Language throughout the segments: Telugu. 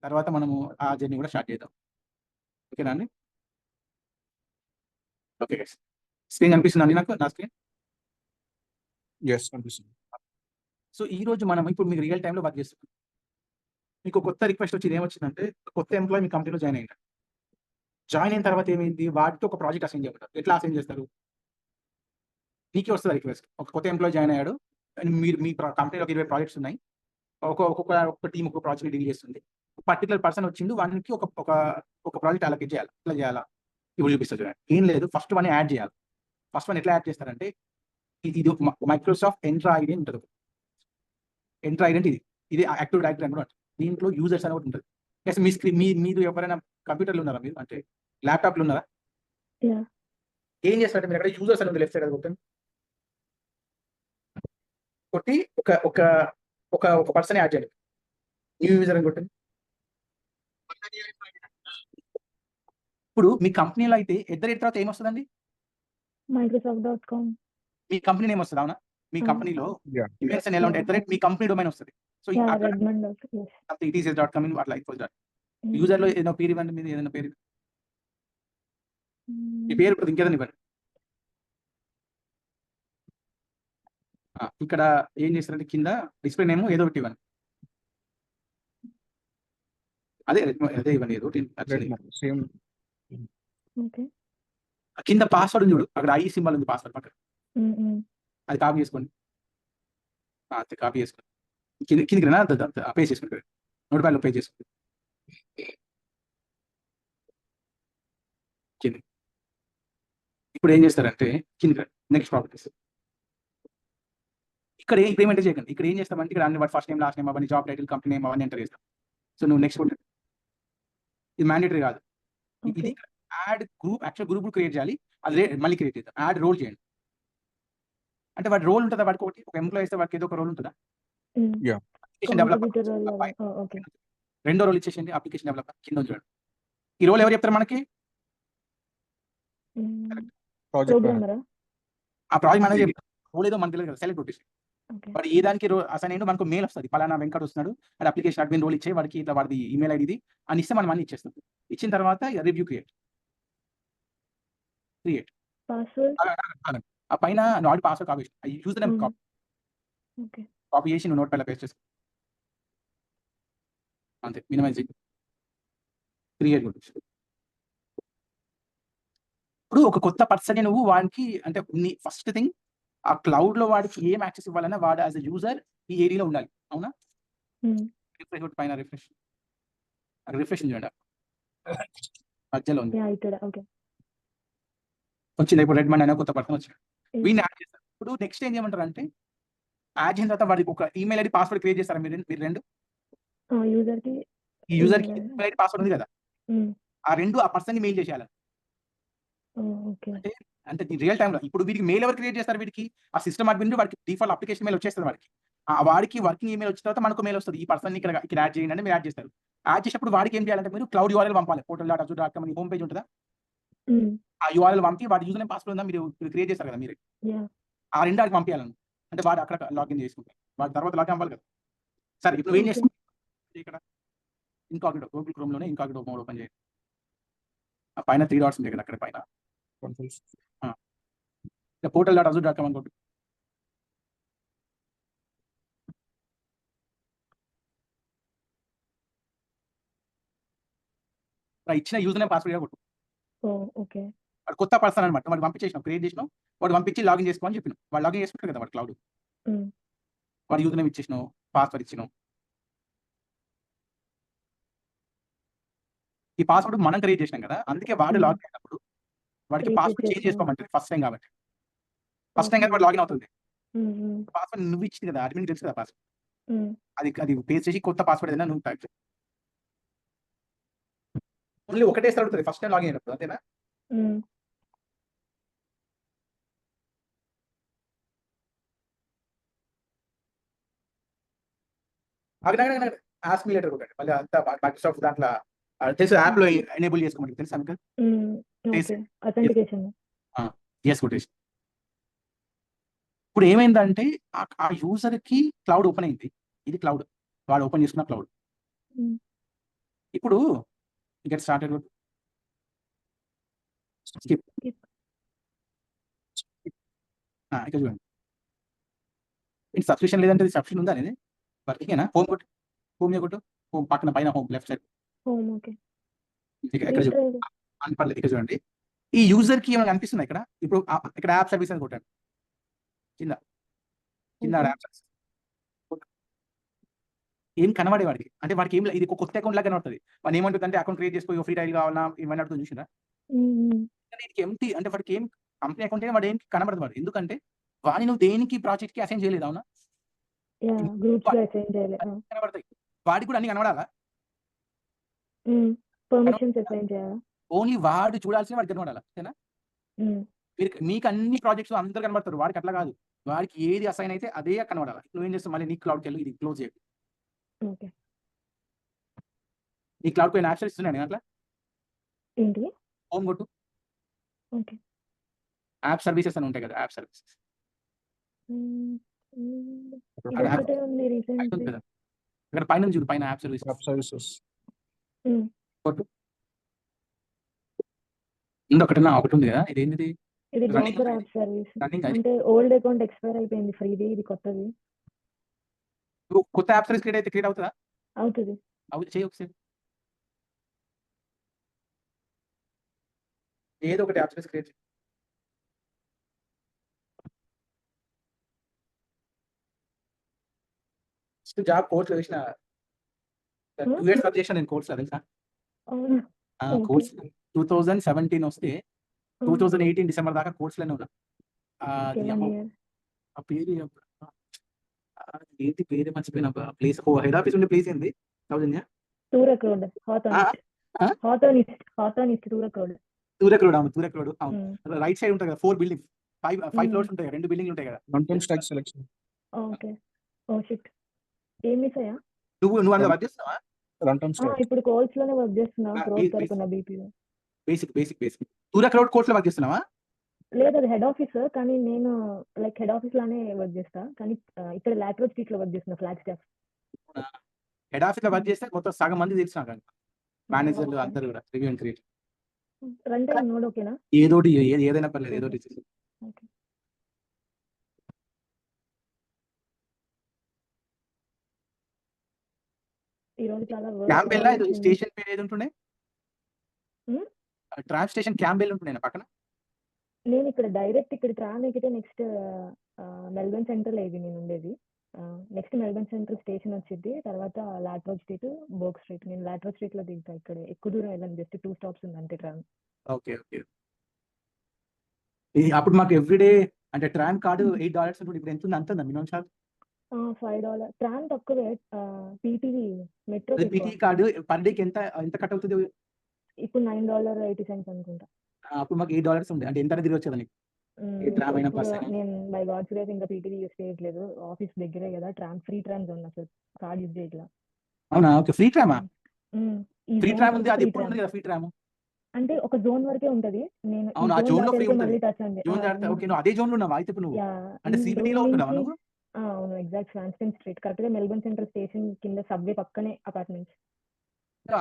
తర్వాత మనము ఆ జర్నీ కూడా స్టార్ట్ చేద్దాం. ఓకేనా అండి? Okay guys. స్క్రీన్ కనిపిస్తుందండి నాకు నా స్క్రీన్? కనిపిస్తుంది. సో ఈ రోజు మనం ఇప్పుడు మీకు రియల్ టైంలో వర్క్ చేస్తున్నాం. మీకు కొత్త రిక్వెస్ట్ వచ్చింది, ఏమొచ్చిందంటే కొత్త ఎంప్లాయీ మీ కంపెనీలో జాయిన్ అయ్యారు. జాయిన్ అయిన తర్వాత ఏమైంది, వాటితో ఒక ప్రాజెక్ట్ అసైన్ చేయమంటారు. ఎట్లా అసైన్ చేస్తారు? నీకే వస్తుంది రిక్వెస్ట్. ఒక కొత్త ఎంప్లాయీ జాయిన్ అయ్యాడు, మీరు మీ కంపెనీలో 20 ప్రాజెక్ట్స్ ఉన్నాయి. ఒక్కొక్క టీం ఒక ప్రాజెక్ట్ డీల్ చేస్తుంది. పర్టికులర్ పర్సన్ వచ్చిండు, వానికి ఒక ప్రాజెక్ట్ అలొకేట్ చేయాలి. ఎట్లా చేయాలా ఇప్పుడు చూపిస్తుంది చూడండి. ఏం లేదు, ఫస్ట్ వన్ యాడ్ చేయాలి. ఫస్ట్ వన్ ఎట్లా యాడ్ చేస్తారంటే, ఇది మైక్రోసాఫ్ట్ ఎంట్రా ఐడి ఉంటుంది. ఎంట్రా ఐడి అంటే ఇది యాక్టివ్ డైరెక్టరీ అనమాట. దీంట్లో యూజర్స్ అని ఒకటి ఉంటుంది. ఎస్, మీ స్క్రీన్ మీరు ఎవరైనా కంప్యూటర్లు ఉన్నారా, మీరు అంటే ల్యాప్టాప్లు ఉన్నారా? ఏం చేస్తారంటే మీరు అక్కడ యూజర్స్ అని ఉంది లెఫ్ట్ సైడ్ అది కొట్టండి. కొట్టి ఒక ఒక ఒక ఒక పర్సన్ యాడ్ చేయండి. న్యూ యూజర్ అని కొట్టండి. ఇప్పుడు మీ కంపెనీలో అయితే @ తర్వాత ఏమొస్తుందండి? Microsoft.com. మీ కంపెనీ నేమ్ వస్తుంది, అవునా? మీ కంపెనీలో ఈమెయిల్స్ ఎలా ఉంటాయి? మీ కంపెనీ డొమైన్ వస్తుంది. సో etcs.com అట్లా అయిపోతుంది. యూజర్ లో ఏదైనా పేరు ఇవ్వండి, మీరు ఏదైనా పేరు, మీ పేరు ఇప్పుడు ఇంకేదైనా ఇవ్వండి. ఇక్కడ ఏం చేస్తారంటే కింద డిస్ప్లే నేమ్ ఏదో ఒకటి ఇవ్వండి. అదే అదే ఇవ్వండి, ఏదో సేమ్. కింద పాస్వర్డ్ చూడు, అక్కడ ఐ సింబల్ ఉంది పాస్వర్డ్ పక్కన. అది కాపీ చేసుకోండి. కాపీ చేసుకోండి. కిందికి పే చేసుకుంటారు. నోటిఫైలో పే చేసుకోండి. కింది ఇప్పుడు ఏం చేస్తారంటే కింద నెక్స్ట్ ప్రాపర్టీస్. ఇక్కడ ఇంప్లిమెంట్ చేయకండి. ఇక్కడ ఏం చేస్తామంటే ఇక్కడ అన్ని ఫస్ట్ నేమ్ లాస్ట్ నేమ్ అవన్నీ జాబ్ టైటిల్ కంపెనీ నేమ్ అవన్నీ ఎంటర్ చేస్తాం. సో నువ్వు నెక్స్ట్ ఇది మ్యాండేటరీ కాదు. ఇది add group, actual group create చేయాలి. అది మళ్ళీ క్రియేట్ చేద్దాం. యాడ్ రోల్ చేయండి. అంటే వాడి రోల్ ఉంటుందా, వాడికి ఒకటి ఒక ఎంప్లాయీ ఇస్తే వాడికి ఏదో ఒక రోల్ ఉంటుందా? Application developer. రెండో రోల్ ఇచ్చేసింది అప్లికేషన్ డెవలపర్. కింద చూడండి. ఈ రోల్ ఎవరు చెప్తారు మనకి? ఆ ప్రాజెక్ట్ మేనేజర్ రోల్ ఏదో మనకు తెలియదు కదా, సెలెక్ట్ కొట్టేసి వాడు ఏ దానికి అసైన్ అయ్యిందో మనకు మెయిల్ వస్తుంది. పలానా వెంకట్ వస్తున్నాడు, అది అప్లికేషన్ అడ్మిన్ రోల్ ఇచ్చే వాడికి ఇట్లా వాడి ఈమెయిల్ ఐడి అని ఇస్తే మనం అన్ని ఇచ్చేస్తాం. ఇచ్చిన తర్వాత రివ్యూ క్రియేట్ ఆ పైన not password copy user name copy చేసి నువ్వు నోట్ పైన పేస్ట్ చేసుకో. అంతే, మినిమైజ్ క్రియేట్ కొట్టేసి. ఇప్పుడు ఒక కొత్త పర్సన్ నువ్వు వాడికి అంటే ఫస్ట్ థింగ్ ఆ క్లౌడ్ లో వాడికి ఏం యాక్సెస్ ఇవ్వాలన్నా వాడు యాజ్ అ యూజర్ ఈ ఏరియాలో ఉండాలి, అవునా? రిఫ్రెష్ పైన రిఫ్రెష్ చూడండి, మధ్యలో ఉంది వచ్చింది. ఇప్పుడు రెడ్ మనీ అనే కొత్త పర్సన్ వచ్చాడు, వీడిని యాడ్ చేస్తారు. ఇప్పుడు నెక్స్ట్ ఏం చేయమంటారు అంటే యాడ్ చేసిన తర్వాత వాడికి ఒక ఈమెయిల్ ఐడి పాస్వర్డ్ క్రియేట్ చేస్తారా మీరు రెండు? ఈ యూజర్ కి ఈమెయిల్ ఐడి పాస్వర్డ్ ఉంది కదా, ఆ రెండు ఆ పర్సన్ ని మెయిల్ చేసేయాలి. అంటే రియల్ టైంలో ఇప్పుడు వీడికి మెయిల్ ఎవరు క్రియేట్ చేస్తారు? వీడికి ఆ సిస్టమ్ అడ్మిన్ వాడికి డిఫాల్ట్ అప్లికేషన్ మెయిల్ వచ్చేస్తుంది. వాడికి వర్కింగ్ ఈమెయిల్ వచ్చిన తర్వాత మనకు మెయిల్ వస్తుంది, ఈ పర్సన్ ఇక్కడ యాడ్ చేయండి అంటే మీరు యాడ్ చేస్తారు. యాడ్ చేసినప్పుడు వాడికి ఏం చేయాలంటే మీరు క్లౌడ్ యూఆర్ఎల్ పంపాలి. portal.azure.com అని హోమ్ పేజ్ ఉంటుందా, ఆ యూఆర్ఎల్ పంపి వాడి యూజర్ నేమ్ పాస్వర్డ్ ఉందా మీరు క్రియేట్ చేస్తారు కదా, మీరు ఆ రెండు ఆడికి పంపించాలను. అంటే వాడు అక్కడ లాగిన్ చేసుకుంటారు, వాడి తర్వాత లాగిన్ అవ్వాలి కదా. సరే, ఇప్పుడు ఏం చేస్తాం, ఇక్కడ ఇన్కాగ్నిటో గూగుల్ క్రోమ్ లోనే ఇన్కాగ్నిటో మోడ్ ఓపెన్ చేయండి. ఆ పైన 3 డాట్స్ ఉంటాయి కదా, అక్కడ పైన portal.azure.com అనుకోండి. ఇచ్చిన యూజర్ నేమ్ పాస్వర్డ్ కొట్టు. వాడు కొత్త పర్సన్ అనమాట, వాడు పంపించేసినాం, క్రియేట్ చేసినాం, వాడు పంపించి లాగిన్ చేసుకోమని చెప్పినాం. వాడు లాగిన్ చేసుకుంటారు కదా వాడు క్లౌడ్. వాడు యూజర్ నేమ్ ఇచ్చేసినాం, పాస్వర్డ్ ఇచ్చినాం. ఈ పాస్వర్డ్ మనం క్రియేట్ చేసినాం కదా, అందుకే వాడు లాగిన్ అయినప్పుడు వాడికి పాస్వర్డ్ చేంజ్ చేసుకోమంటుంది ఫస్ట్ టైం కాబట్టి. ఫస్ట్ టైం కదా వాడు లాగిన్ అవుతుంది. పాస్వర్డ్ నువ్వు ఇచ్చింది కదా, అడ్మిన్ తెలుసు కదా పాస్వర్డ్, అది పేస్ట్ చేసి కొత్త పాస్వర్డ్ ఏదైనా నువ్వు టైప్ చేయి. ఓన్లీ ఒకటే సార్ ఉంటుంది ఫస్ట్ టైం లాగిన్ అయినప్పుడు, అంతేనా? ఆస్క్ మీ లెటర్ కొట్టండి మళ్ళీ అంతా మైక్రోసాఫ్ట్ దాంట్లో తెలుసు, యాప్ లో ఎనేబుల్ చేసుకోమని తెలుసా మీకు? కొట్టేసి ఇప్పుడు ఏమైందంటే ఆ యూజర్ కి క్లౌడ్ ఓపెన్ అయింది. ఇది క్లౌడ్, వాడు ఓపెన్ చేసుకున్న క్లౌడ్. ఇప్పుడు గెట్ స్టార్టెడ్ స్కిప్ Skip. ఇక్కడ చూడండి. ఏంటి సబ్స్క్రిప్షన్ లేదంటే సబ్స్క్రిప్షన్ ఉందా అనేది వర్కింగేనా? హోమ్ కొట్టు, హోమ్ మీద కొట్టు, హోమ్ పక్కన పైన home left side Home. Okay. ఇక్కడ చూడండి. Retry. పర్లేదు ఇక్కడ చూడండి. ఈ యూజర్ కి ఏమైనా కనిపిస్తుందా ఇక్కడ? ఇప్పుడు ఇక్కడ యాప్ సర్వీస్ అని కొట్టాను కింద కింద Okay. యాప్ సర్వీస్ ఏం కనబడే వాడికి, అంటే వాడికి ఏం ఇది కొత్త అకౌంట్ లాగా కనబడుతుంది. వాడు ఏమంటుంది అంటే అకౌంట్ క్రియేట్ చేసుకో, ఫ్రీ టైల్ కావాలా ఇవన్నీ అడుగుతుంది చూసినా. కానీ ఇది ఎంటీ, అంటే వాడికి ఏం కంపెనీ అకౌంట్ వాడు ఏం కనబడదు వాడు, ఎందుకంటే వాడిని నువ్వు దేనికి ప్రాజెక్ట్ కి అసైన్ చేయలేదు. అవునా? Yeah. Groups లో assign చేయాలి. కనబడతాయి, వాడికి కూడా అన్ని కనబడాలా? Permissions assign చేయాలా? ఓన్లీ వాడు చూడాల్సిన వాడికి కనబడాలా, అంతేనా? మీకు అన్ని ప్రాజెక్ట్స్ అందరు కనబడతారు, వాడికి అట్లా కాదు. వాడికి ఏది అసైన్ అయితే అదే కనబడాలి. నువ్వేం చేస్తావు, మళ్ళీ నీ క్లౌడ్కి వెళ్ళి ఇది క్లోజ్ చేయాలి. Okay. నీ క్లౌడ్ పైన యాప్స్ ఇస్తున్నాను అట్లా ఏంటి? హోమ్ కొట్టు, ఓకే. యాప్ సర్వీసెస్ అని ఉంటాయి కదా, యాప్ సర్వీసెస్ ఇది ఒకటే ఉంది రీసెంట్. కదా ఇక్కడ పైన చూడు, పైన యాప్ సర్వీసెస్ యాప్ సర్వీసెస్ కొట్టు. ఒకటి ఉంది కదా, ఇదేంటిది? ఇది Running బ్రోకర్ ఉంది. App service. రన్నింగ్ అది. అంటే ఓల్డ్ అకౌంట్ ఎక్స్పైర్ అయిపోయింది, ఫ్రీది, ఇది కొత్తది నువ్వు కొత్త యాప్ సర్వీస్ క్రియేట్ అవుతుందా? అవుతుంది. చేయి ఒకసారి, ఏదో ఒకటి app service create. Job course వేసిన 2 years వర్క్ చేసిన నేను కోర్స్ తెలుసా? అవునా? కోర్స్ 2017 వస్తే 2018 డిసెంబర్ దాకా కోర్సులోనే ఉన్నా. Okay, అది 1 అమ్మో, year. ఆ పేరు ఏంటి పేరు మర్చిపోయిన ప్లేస్. హెడ్ ఆఫీస్ ఉండే ప్లేస్ ఏంది? Soujanya Turak Road, Hawthorne. Ah? Hawthorne East, Turak Road. Turak Road. అవును, రైట్ సైడ్ ఉంటుంది కదా, 4 బిల్డింగ్స్, 5 ఫ్లోర్స్ ఉంటాయి, 2 బిల్డింగ్లు ఉంటాయి కదా. Run stack selection okay. Oh shit, ఏం మిస్ అయ్యా? నువ్వు అందులో వర్క్ చేస్తున్నావా? రన్ టైమ్ స్టాక్ ఇప్పుడు కోల్స్ లోనే వర్క్ చేస్తున్నా, క్రోస్ తరపున బీపీలో. బేసిక్ తూరక్ రోడ్ కోర్స్ లో వర్క్ చేస్తున్నావా? లేదు, అది హెడ్ ఆఫీస్, కానీ నేను లైక్ హెడ్ ఆఫీస్ లానే వర్క్ చేస్తా, కానీ ఇక్కడ లాట్రోడ్ స్ట్రీట్ లో వర్క్ చేస్తున్నా, ఫ్లాట్ స్టాఫ్. హెడ్ ఆఫీస్ లో వర్క్ చేస్తే మొత్తం సగం మంది తెలిసిన మేనేజర్లు అందరూ కూడా review and create. Run time node ఓకేనా? ఏదోటి ఏదైనా పర్లేదు, ఏదోటి. ఓకే. ఈ రోజు చాలా క్యాంబెల్ స్టేషన్ పేరు ఏది ఉంటుండే? ట్రామ్ స్టేషన్ క్యాంబెల్ ఉంటుండే పక్కన. నేను ఇక్కడ డైరెక్ట్ ఇక్కడ ట్రామ్ ఎక్కితే నెక్స్ట్ మెల్బర్న్ సెంట్రల్ ఇది నేను ఉండేది. నెక్స్ట్ మెల్బర్న్ సెంట్రల్ స్టేషన్ వచ్చింది, తర్వాత లాట్రోడ్ స్ట్రీట్, బోక్ స్ట్రీట్. నేను లాట్రోడ్ స్ట్రీట్ లో దిగుతా, ఇక్కడ ఎక్కువ దూరం వెళ్ళాను, జస్ట్ 2 stops ఉంది అంతే ట్రామ్. ఓకే. అప్పుడు మాకు ఎవ్రీడే అంటే ట్రామ్ కార్డు $8 ఉంటుంది, ఇప్పుడు ఎంత ఉంది? అంత మినిమం చార్జ్ $5. ట్రామ్ తక్కువే, PTV metro PT card per డేకి ఎంత కట్ అవుతుంది? ఇప్పుడు $9.80 అనుకుంటా. అప్పుడు మాకు $8 ఉంది, అంటే ఎంత తిరిగి వచ్చేది నీకు? ట్రామ్ అయినా బస్ అయినా. నేను బై గాడ్స్ గ్రేస్ ఇంకా పీటీవీ యూస్ చేయట్లేదు, ఆఫీస్ దగ్గరే కదా, ట్రామ్ ఫ్రీ ట్రామ్స్ ఉంది, అసలు కార్డ్ యూజ్ చేయట్లా. అవునా? Okay, free trauma? ఈ ఫ్రీ zone ట్రామ్ వరకు ఉంది, అది free ఎప్పుడు tram. ఉంది కదా ఫ్రీ ట్రామ్? అంటే ఒక జోన్ వరకే ఉంటది. నేను అవును, ఆ zone లో free ఉంటుంది. మళ్ళీ టచ్ అండి. ఓకే, నువ్వు అదే జోన్ లో ఉన్నావా అయితే ఇప్పుడు నువ్వు? అంటే సిబిటీలో ఉంటున్నావా నువ్వు? అవును, ఎగ్జాక్ట్ స్వాన్స్టన్ స్ట్రీట్, కరెక్ట్ గా మెల్బర్న్ సెంట్రల్ స్టేషన్ కింద సబ్వే పక్కనే అపార్ట్మెంట్స్.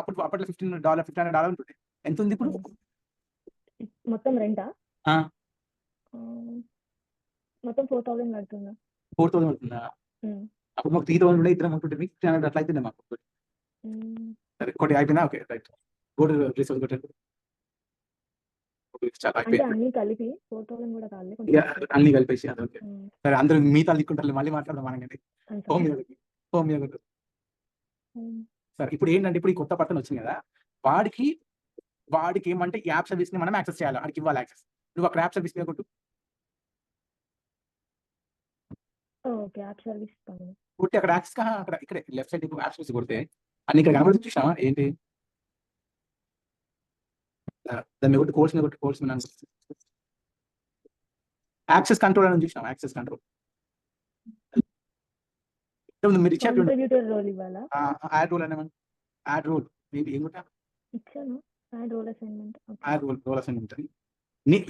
అప్పట్లో $15 ఉంటుంది, ఎంత ఉంది ఇప్పుడు? మొత్తం రెంటా? ఆ. మొత్తం 4,000 కడుతుందా? 4,000 అవుతుందా? అప్పుడు మాకు 3,000 ఉండే, ఇద్దరం ఉంటుంటే మీకు 300 అట్లా అయితేనే మాకు. సరే, ఒకటి అయిపోయినా. Okay, right. Go to resource కొట్టండి. చాలా అంటే అయిపోయింది అన్ని కలిపి 4,000 కూడా కాదు, ఇక కొంచెం అన్ని కలిపేసి. అది ఓకే. సరే, అందరూ మిగతా దిక్కుంటారు, మళ్ళీ మాట్లాడదాం మనకండి. హోమ్ మీద కొట్టు. సరే, ఇప్పుడు ఏంటంటే ఇప్పుడు ఈ కొత్త పర్సన్ వచ్చింది కదా, వాడికి ఏమంటే యాప్ సర్వీస్ ని మనం యాక్సెస్ చేయాలి, వాడికి ఇవ్వాలి యాక్సెస్. నువ్వు అక్కడ యాప్ సర్వీస్ మీద కొట్టు. ఓకే, యాప్ సర్వీస్ కొట్టి అక్కడ యాక్సెస్ అక్కడ ఇక్కడ లెఫ్ట్ సైడ్ యాప్ సర్వీస్ కొడితే అన్ని ఇక్కడ కనబడుతుంది, చూసావా ఏంటి? దాన్ని కొట్టి కోర్స్ మీద కొట్టి, కోర్స్ మీద యాక్సెస్ కంట్రోల్ అని చూసినాం. యాక్సెస్ కంట్రోల్ మీరు ఇచ్చారు, కంట్రిబ్యూటర్ రోల్ ఇవ్వాలా? యాడ్ రోల్ అనేమని, యాడ్ రోల్ మేబీ ఏం కొట్టా, ఇచ్చాను, add role assignment. Add role assign ఉంటుంది.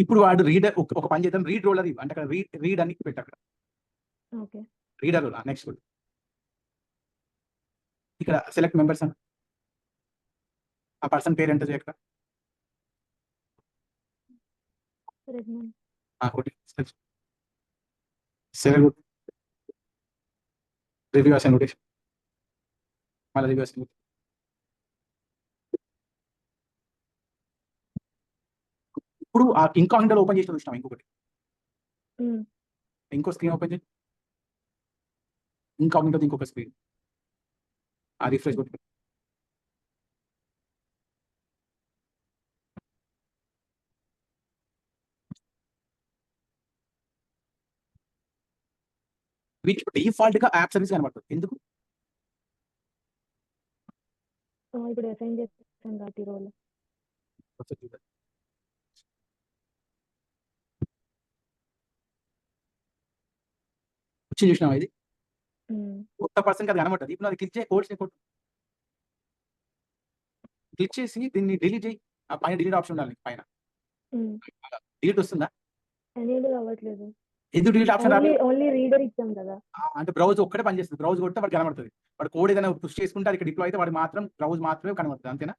ఇప్పుడు వాడు రీడర్ ఒక పని చేద్దాం, రీడ్ రోలర్ అంటే అక్కడ రీడ్ అని పెట్టు, అక్కడ ఓకే. Reader role. నెక్స్ట్ ఇక్కడ సెలెక్ట్ మెంబర్స్ అని ఆ పర్సన్ పేరు ఏంటో ఎక్కడ Redmond. Select review assign notation మళ్ళీ రివ్యూ అసైన్ ఇప్పుడు ఆ ఇంకాగ్నిటో ఓపెన్ చేసి చూసినాం ఇంకొకటి ఇంకో స్క్రీన్ ఓపెన్ చేసి ఇంకాగ్నిటో ఇంకొక స్క్రీన్ ఆ రిఫ్రెష్ కొట్టి వీటికి డిఫాల్ట్ గా యాప్ సర్వీస్ కనబడుతుంది ఎందుకు ఇప్పుడు అసైన్ చేస్తాను కాబట్టి రోల్. వచ్చి చూసినాం ఇది కొత్త పర్సన్ అది కనబడుతుంది ఇప్పుడు అది క్లిక్ చేసి కోడ్స్ క్లిక్ చేసి దీన్ని డిలీట్ చేయి ఆ పైన డిలీట్ ఆప్షన్ ఉండాలి పైన డిలీట్ వస్తుందా ఎనేబుల్ అవ్వట్లేదు. ఎందుకు డిలీట్ ఆప్షన్ రాదు ఓన్లీ రీడర్ ఇచ్చాం కదా. అంటే బ్రౌజ్ ఒక్కటే పనిచేస్తుంది బ్రౌజ్ కొడితే వాడు కనబడుతుంది వాడు కోడ్ ఏదైనా పుష్ చేసుకుంటే అది డిప్లో అయితే వాడు మాత్రం బ్రౌజ్ మాత్రమే కనబడుతుంది అంతేనా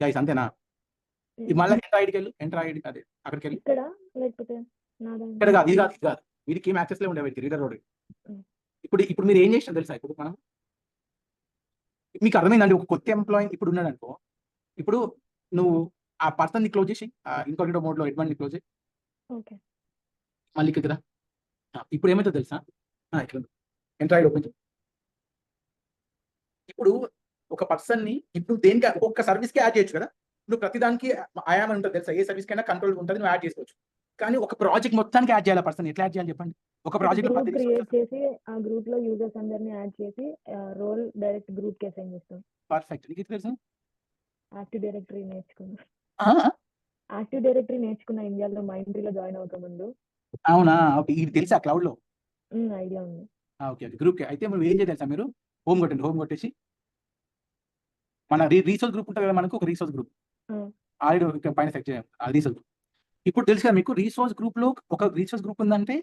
గైస్ అంతేనా మళ్ళీ ఎంటర్ వెళ్ళి ఎంటర్ ఐడి అదే అక్కడికి వెళ్ళి ఇక్కడ లేకపోతే ఇక్కడ కాదు ఇది కాదు ఇది కాదు వీడికి ఏం యాక్సెస్ లో ఉండే వీడికి రీడర్ రోడ్ ఇప్పుడు మీరు ఏం చేసినా తెలుసా ఇప్పుడు మనం మీకు అర్థమైందండి ఒక కొత్త ఎంప్లాయీ ఇప్పుడు ఉన్నాడు అనుకో ఇప్పుడు నువ్వు ఆ పర్సన్ ని క్లోజ్ చేసి ఇంకోటి మోడ్ లో ఎడ్మన్ ని క్లోజ్ చేసి ఓకే మళ్ళీ ఇక్కడ ఇప్పుడు ఏమైతే తెలుసా ఇట్లా ఎంటర్ ఐడి ఓపెన్ ఇప్పుడు ఒక పర్సన్ ని ఇప్పుడు దేనికి ఒక్క సర్వీస్ కి యాడ్ చేయొచ్చు కదా నువ్వు ప్రతిదానికి ఆయామని ఉంటుంది తెలుసా ఏ సర్వీస్ కైనా కంట్రోల్ ఉంటుంది నువ్వు యాడ్ చేసుకోవచ్చు కానీ ఒక ప్రాజెక్ట్ మొత్తానికి యాడ్ చేయాలి పర్సన్ ఎట్లా యాడ్ చేయాలి చెప్పండి ఒక ప్రాజెక్ట్ క్రియేట్ చేసి ఆ గ్రూప్ లో యూజర్స్ అందరిని యాడ్ చేసి రోల్ డైరెక్ట్ గ్రూప్ కి అసైన్ చేస్తాం. పర్ఫెక్ట్ నీకు తెలుసా యాక్టివ్ డైరెక్టరీ నేర్చుకున్నా యాక్టివ్ డైరెక్టరీ నేర్చుకున్నా ఇండియాలో మైండ్రీలో జాయిన్ అవుతా ముందు. అవునా ఓకే ఇది తెలుసా క్లౌడ్ లో ఐడియా ఉంది. ఓకే ఓకే గ్రూప్ అయితే మీరు ఏం చేయాలి తెలుసా మీరు హోమ్ కొట్టండి హోమ్ కొట్టేసి మన రీసోర్స్ గ్రూప్ ఉంటుంది కదా మనకు ఒక రీసోర్స్ గ్రూప్ ఆల్రెడీ పైన సెక్ట్ చేయాలి ఆ రీసోర్స్ గ్రూప్ ఇప్పుడు తెలుసు కదా మీకు రీసోర్స్ గ్రూప్ లో ఒక రీసోర్స్ గ్రూప్ ఉందంటే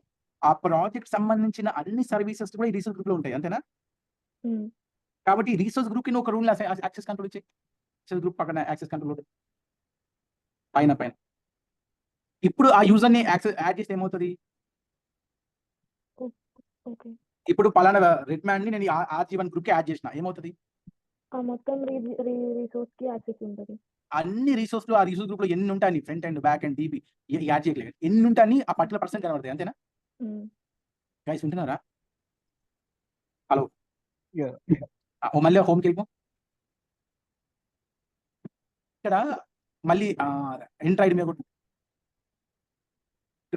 ఆ ప్రాజెక్ట్ సంబంధించిన అన్ని సర్వీసెస్ కూడా ఈ రీసోర్స్ గ్రూప్ లో ఉంటాయి అంతేనా కాబట్టి ఈ రీసోర్స్ గ్రూప్ కి ఒక రూల్ యాక్సెస్ కంట్రోల్ ఇచ్చే రీసోర్స్ గ్రూప్ పక్కన యాక్సెస్ కంట్రోల్ పైన పైన ఇప్పుడు ఆ యూజర్ ని యాడ్ చేస్తే ఏమవుతుంది ఇప్పుడు పలానా రెడ్ మ్యాన్ ని నేను ఆర్జీ1 గ్రూప్ కి యాడ్ చేసిన ఏమవుతుంది మొత్తం రిసోర్స్ కి యాక్సెస్ ఉంటుంది. అన్ని రిసోర్స్ లో ఆ రిసోర్స్ గ్రూప్ లో ఎన్ని ఉంటాయి front and back and DB add చేయలేదు ఎన్ని ఉంటాయి ఆ పర్టికులర్ పర్సన్ కనబడతాయి అంతేనా గైస్ ఉంటున్నారా హలో మళ్ళీ హోమ్కి వెళ్ళిపో ఇక్కడ మళ్ళీ ఎంటర్ ఐడి మీద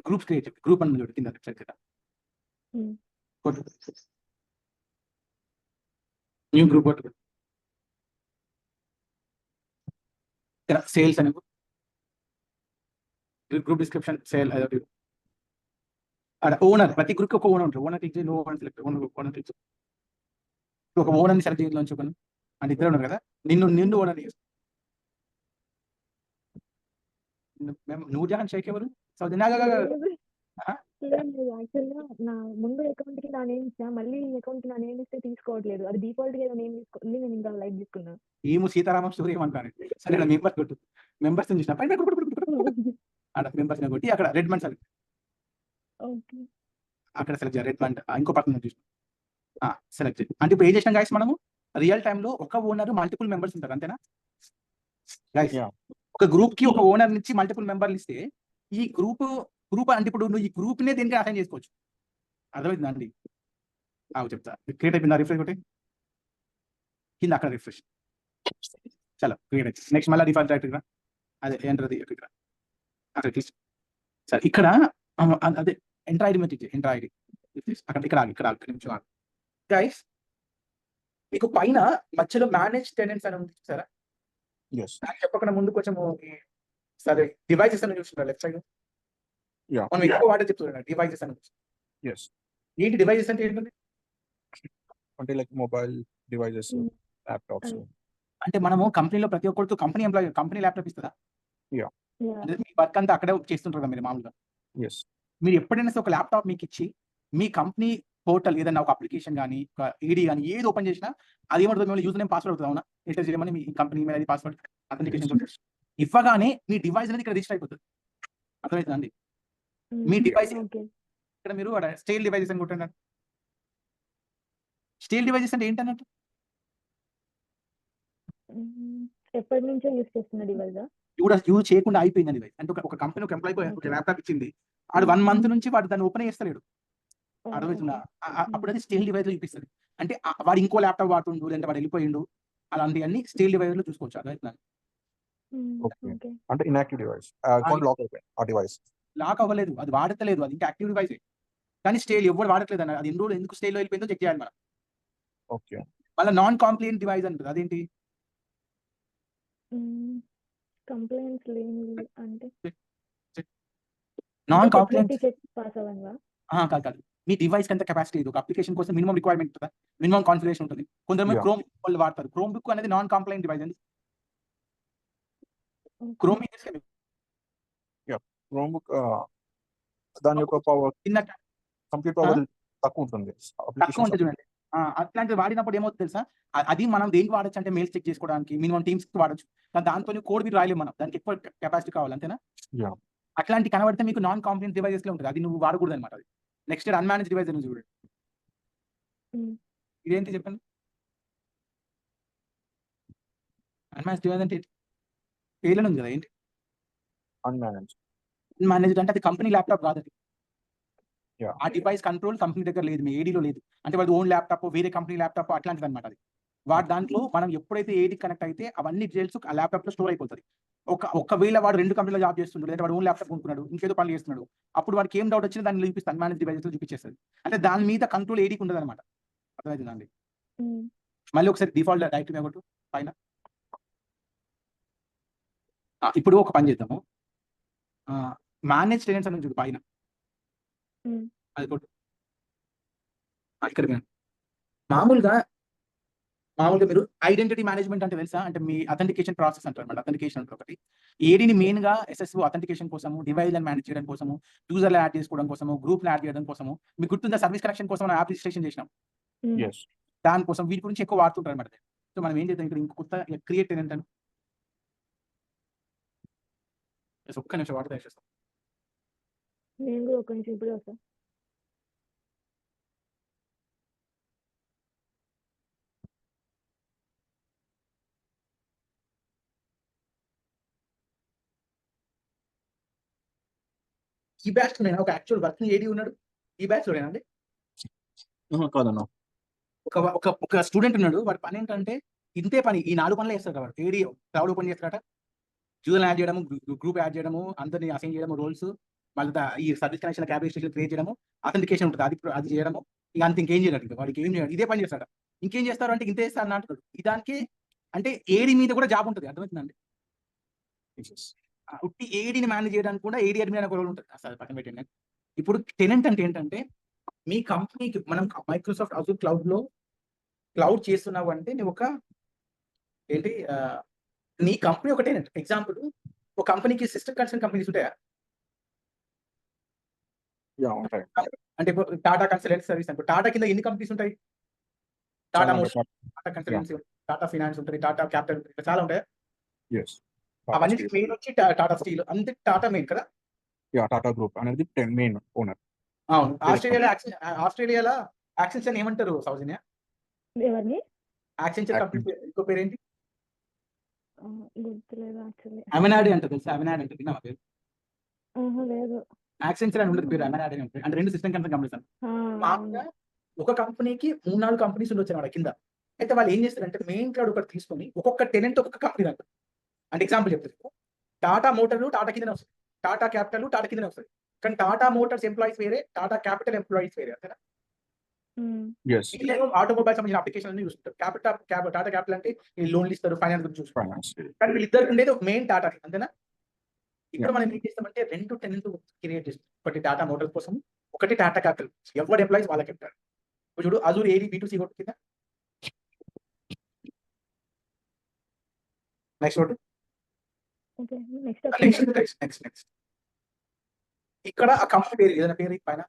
గ్రూప్స్ క్రియేట్ గ్రూప్ అని కింద న్యూ గ్రూప్ ఇక్కడ సేల్స్ అని గ్రూప్ డిస్క్రిప్షన్ సేల్ ఓనర్ ప్రతి గ్రూప్ ఒక ఓనర్ ఉంటారు ఓనర్ క్లిక్ చేసి ఓనర్ క్లిక్ ఒక ఓనర్ని సెలెక్ట్ చేయాలని చెప్పాను అంటే ఇద్దరు ఉన్నారు కదా నిన్ను ఓనర్ నువ్వు జాన్ షేక్ ఎవరు యాక్చువల్గా నా ముందు అకౌంట్ కి నా నేమ్ ఇచ్చా మళ్ళీ అకౌంట్ కి నా నేమ్ ఇస్తే తీసుకోవట్లేదు అది డిఫాల్ట్ గా నేమ్ తీసుకుంది నేను ఇంకా లైక్ తీసుకున్నా ఏమో సీతారామం స్టోరీ ఏమంటాను సరే మెంబర్స్ కొట్టు మెంబర్స్ చూసిన అక్కడ మెంబర్స్ కొట్టి అక్కడ రెడ్ మండ్ సెలెక్ట్ అక్కడ సెలెక్ట్ చేయాలి రెడ్ మండ్ ఇంకో పర్సన్ చూసిన సెలెక్ట్ చేయాలి అంటే ఇప్పుడు ఏం చేసినాం గైస్ మనము రియల్ టైమ్ లో ఒక ఓనర్ మల్టిపుల్ మెంబర్స్ ఉంటారు అంతేనా గైస్ ఒక గ్రూప్ కి ఒక ఓనర్ నుంచి మల్టిపుల్ మెంబర్లు ఇస్తే ఈ గ్రూప్ అంటే ఇప్పుడు నువ్వు ఈ గ్రూప్ నే దేనికి అసైన్ చేసుకోవచ్చు అర్థమైందా అండి చెప్తా క్రియేట్ అయిపోయిందా రిఫ్రెష్ ఒకటి కింద అక్కడ రిఫ్రెష్ చలో క్రియేట్ అయితే నెక్స్ట్ మళ్ళీ డిఫాల్ట్ డైరెక్ట్ అదే ఎంటర్ ఇక్కడ అక్కడ సరే ఇక్కడ అదే ఎంటర్ ఐడి మీద ఎంటర్ ఐడి అక్కడ ఇక్కడ నిమిషం గైస్ మీకు పైన మధ్యలో మేనేజ్ టెనెంట్స్ అని ఉంది సరే చెప్పకుండా ముందు కొంచెం సరే డివైసెస్ అని చూస్తున్నారు లెఫ్ట్ సైడ్ మనం ఎక్కువ వాడే చెప్తున్నాం డివైసెస్ అని ఏంటి డివైసెస్ అంటే ఏంటంటే అంటే లైక్ మొబైల్ డివైసెస్ ల్యాప్టాప్స్ అంటే మనము కంపెనీలో ప్రతి ఒక్కరితో కంపెనీ ల్యాప్టాప్ ఇస్తుందా మీ వర్క్ అంతా అక్కడే చేస్తుంటారు కదా మీరు మామూలుగా మీరు ఎప్పుడైనా ఒక ల్యాప్టాప్ మీకు ఇచ్చి మీ కంపెనీ పోర్టల్ ఏదైనా ఒక అప్లికేషన్ కానీ ఒక ఈడీ కానీ ఏది ఓపెన్ చేసినా అది ఏమంటుంది మిమ్మల్ని యూజర్ నేమ్ పాస్వర్డ్ అవుతుంది అవునా ఎంటర్ చేయమని మీ company email ID password authentication ఇవ్వగానే మీ డివైస్ అనేది ఇక్కడ రిజిస్టర్ అయిపోతుంది అర్థమవుతుందండి మీ డివైస్ ఓకే ఇక్కడ మీరు స్టేల్ డివైజెస్ అని కొట్టండి స్టేల్ డివైజెస్ అంటే ఏంటన్నట్టు ఎప్పటి నుంచో యూస్ చేస్తున్న డివైస్ యూజ్ చేయకుండా అయిపోయింది డివైస్ అంటే ఒక కంపెనీ ఒక ఎంప్లాయ్ ఒక ల్యాప్టాప్ ఇచ్చింది వాడు 1 month నుంచి వాడు దాన్ని ఓపెన్ చేస్తలేడు అర్థమవుతుందా అప్పుడు అది స్టేల్ డివైస్ లో చూపిస్తుంది అంటే వాడు ఇంకో ల్యాప్టాప్ వాడుతుండు లేదంటే వాడు వెళ్ళిపోయిండు అలాంటివన్నీ స్టేల్ డివైస్ లో చూసుకోవచ్చు అర్థమవుతుందా ఓకే అంటే ఇన్యాక్టివ్ డివైస్ అకౌంట్ లాక్ అయిపోయింది ఆ డివైస్ లాక్ అవ్వలేదు అది వాడతలేదు అది ఇంకా యాక్టివ్ డివైస్ కానీ స్టేల్ ఎవరు వాడట్లేదు అన్న అది ఎన్ని రోజులు ఎందుకు స్టేల్ లో వెళ్ళిపోయిందో చెక్ చేయాలి మనం ఓకే మళ్ళీ నాన్ కాంప్లైంట్ డివైస్ అంటుంది అదేంటి కంప్లైంట్స్ లేనివి అంటే నాన్ కాంప్లైంట్ పాస్ అవ్వనువా కాదు మీ డివైస్ ఎంత కెపాసిటీ ఒక అప్లికేషన్ కోసం మినిమం రిక్వైర్మెంట్ ఉంటుందా మినిమం కాన్ఫిగరేషన్ ఉంటుంది కొంతమంది Yeah. క్రోమ్ వాళ్ళు వాడతారు క్రోమ్ బుక్ అనేది నాన్ కాంప్లైంట్ డివైస్ అండి క్రోమ్ క్రోమ్బుక్ దాని యొక్క పవర్ చిన్న కంప్యూటర్ పవర్ తక్కువ ఉంటుంది తక్కువ ఉంటుంది చూడండి అట్లాంటిది వాడినప్పుడు ఏమవుతుంది తెలుసా అది మనం దేనికి వాడచ్చు అంటే మెయిల్స్ చెక్ చేసుకోవడానికి మినిమం టీమ్స్ కి వాడచ్చు కానీ దాంతో కోడ్ మీరు రాయలేము మనం దానికి ఎక్కువ కెపాసిటీ కావాలి అంతేనా Yeah. అట్లాంటి కనబడితే మీకు నాన్ కాంప్లైంట్ డివైజెస్ లో ఉంటుంది అది నువ్వు వాడకూడదు అనమాట అది నెక్స్ట్ అన్మానేజ్ డివైస్ అని చూడండి ఇదేంటి చెప్పండి అన్మానేజ్ డివైస్ అంటే పేర్లను ఉంది కదా ఏంటి అన్మేనేజ్ అన్మానేజ్డ్ అంటే అది కంపెనీ ల్యాప్టాప్ కాదు అది Yeah. ఆ డివైస్ కంట్రోల్ కంపెనీ దగ్గర లేదు మీ ఏడీలో లేదు అంటే వాడి ఓన్ ల్యాప్టాప్ వేరే కంపెనీ ల్యాప్టాప్ అట్లాంటిది అనమాట అది వాటి దాంట్లో మనం ఎప్పుడైతే ఏడీ కనెక్ట్ అయితే అవన్నీ డీటెయిల్స్ ఆ ల్యాప్టాప్ లో స్టోర్ అయిపోతుంది ఒకవేళ వాడు 2 కంపెనీలో జాబ్ చేస్తున్నాడు లేదా వాడు ఓన్ ల్యాప్టాప్ కొనుక్కున్నాడు ఇంకేదో పని చేస్తున్నాడు అప్పుడు వాడికి ఏం డౌట్ వచ్చినా దాన్ని చూపిస్తుంది అన్మానేజ్ డివైజెస్ లో చూపించేస్తుంది అంటే దాని మీద కంట్రోల్ ఏడీకి ఉండదు అనమాట అర్థమవుతుందండి మళ్ళీ ఒకసారి డిఫాల్ట్ డైరెక్ట్ ఒకటి పైన ఇప్పుడు ఒక పని చేద్దాము మేనేజ్ టెనెంట్స్ అని చూడు పైన అది కొట్టు ఇక్కడ మామూలుగా మీరు ఐడెంటిటీ మేనేజ్మెంట్ అంటే తెలుసా అంటే మీ అథెంటికేషన్ ప్రాసెస్ అంటారు అనమాట అథెంటికేషన్ అంటే ఒకటి ఏడీని మెయిన్ గా ఎస్ఎస్ఓ అథెంటికేషన్ కోసము డివైస్ మేనేజ్ చేయడం కోసము యూజర్లు యాడ్ చేసుకోవడం కోసము గ్రూప్ యాడ్ చేయడం కోసము మీకు గుర్తుందా సర్వీస్ కనెక్షన్ కోసం మనం యాప్ రిజిస్ట్రేషన్ చేసినాం Yes. దానికోసం వీటి గురించి ఎక్కువ వాడుతుంటారు అనమాట సో మనం ఏం చేద్దాం ఇక్కడ ఇంకో కొత్త క్రియేట్ ఏంటంటే ఒక్క నిమిషం వాటర్ చేస్తాం నేను కూడా ఒక నిమిషం ఇప్పుడు వస్తా ఈ బ్యాచ్ లో ఒక యాక్చువల్ వర్కింగ్ ఏడీ ఉన్నాడు ఈ బ్యాచ్ లో అండి కాదన్నా ఒక స్టూడెంట్ ఉన్నాడు వాడి పని ఏంటంటే ఇంతే పని ఈ 4 పనులు చేస్తాడు వాడు ఏడీ క్లౌడ్ ఓపెన్ చేస్తాడట యూజర్ యాడ్ చేయడము గ్రూప్ యాడ్ చేయడము అందరినీ అసైన్ చేయడము రోల్స్ మళ్ళీ ఈ service connection cab registration create చేయడము అథెంటికేషన్ ఉంటుంది అది చేయడము ఇక అంత ఇంకేం చేయడు వాడికి ఏం చేయడు ఇదే పని చేస్తాడు ఇంకేం చేస్తారు అంటే ఇంతే చేస్తారు అంటాడు దానికి అంటే ఏడీ మీద కూడా జాబ్ ఉంటుంది అర్థమవుతుందండి ఉట్టి ఏడీని మేనేజ్ చేయడానికి కూడా ఏడీ అడ్మిన్ అనే రోల్ ఉంటుంది అసలు పక్కన పెట్టండి ఇప్పుడు టెనెంట్ అంటే ఏంటంటే మీ కంపెనీకి మనం మైక్రోసాఫ్ట్ అజూర్ క్లౌడ్ లో క్లౌడ్ చేస్తున్నావు అంటే నువ్వు ఒక ఏంటి నీ కంపెనీ ఒక టెనెంట్ ఎగ్జాంపుల్ ఒక కంపెనీకి సిస్టమ్ కన్సల్ట్ కంపెనీస్ ఉంటాయా అంటే టాటా కన్సల్టెన్సీ సర్వీస్ అనుకో టాటా కింద ఎన్ని కంపెనీస్ ఉంటాయి Tata motion Tata consultancy Tata finance ఉంటుంది టాటా క్యాపిటల్ చాలా ఉంటాయి అవన్నీ మెయిన్ వచ్చి టాటా స్టీల్ అంతే టాటా మెయిన్ కదా టాటా గ్రూప్ అనేది మెయిన్ ఓనర్ అవును ఆస్ట్రేలియాలో యాక్సెంచర్ ఏమంటారు సౌజన్య ఎవరిని యాక్సెంచర్ కంపెనీ ఇంకో పేరేంటి గుర్తులేదు యాక్చువల్లీ అమెనాడి అంటారు తెలుసా అమెనాడి అంటే విన్నావా పేరు లేదు యాక్సెంచర్ అని ఉంటుంది పేరు అమెనాడి అని ఉంటుంది అంటే 2 సిస్టమ్ కంపెనీస్ మామూలుగా ఒక కంపెనీకి 3-4 కంపెనీస్ ఉండొచ్చు వాళ్ళ కింద అయితే వాళ్ళు ఏం చేస్తారంటే మెయిన్ క్లౌడ్ ఒకటి తీసుకొని ఒక్కొక్క టెనెంట్ ఒక్కొక్క కంపెనీ అంటారు అంటే ఎగ్జాంపుల్ చెప్తారు టాటా మోటార్లు టాటా కిందనే వస్తుంది టాటా క్యాపిటల్ టాటా కిందనే వస్తుంది కానీ టాటా మోటార్స్ ఎంప్లాయీస్ వేరే టాటా క్యాపిటల్ ఎంప్లాయీస్ వేరే అంతేనా ఆటోమొబైల్ సంబంధించిన అప్లికేషన్ అన్ని చూస్తుంటారు టాటా క్యాపిటల్ అంటే లోన్లు ఇస్తారు ఫైనాన్స్ గురించి చూసుకుంటారు కానీ వీళ్ళిద్దరు ఉండేది ఒక మెయిన్ టాటా అంతేనా ఇక్కడ మనం ఏం చేస్తామంటే 2 టెనెంట్ క్రియేట్ చేస్తాం ఒకటి టాటా మోటార్స్ కోసం ఒకటి టాటా క్యాపిటల్ ఎవరి ఎంప్లాయీస్ వాళ్ళకి చెప్తారు చూడు అజూర్ ఏడీ B2C కొట్టు కింద నెక్స్ట్ ఇక్కడ ఆ కంపెనీ పేరు ఏదైనా పేరు పైన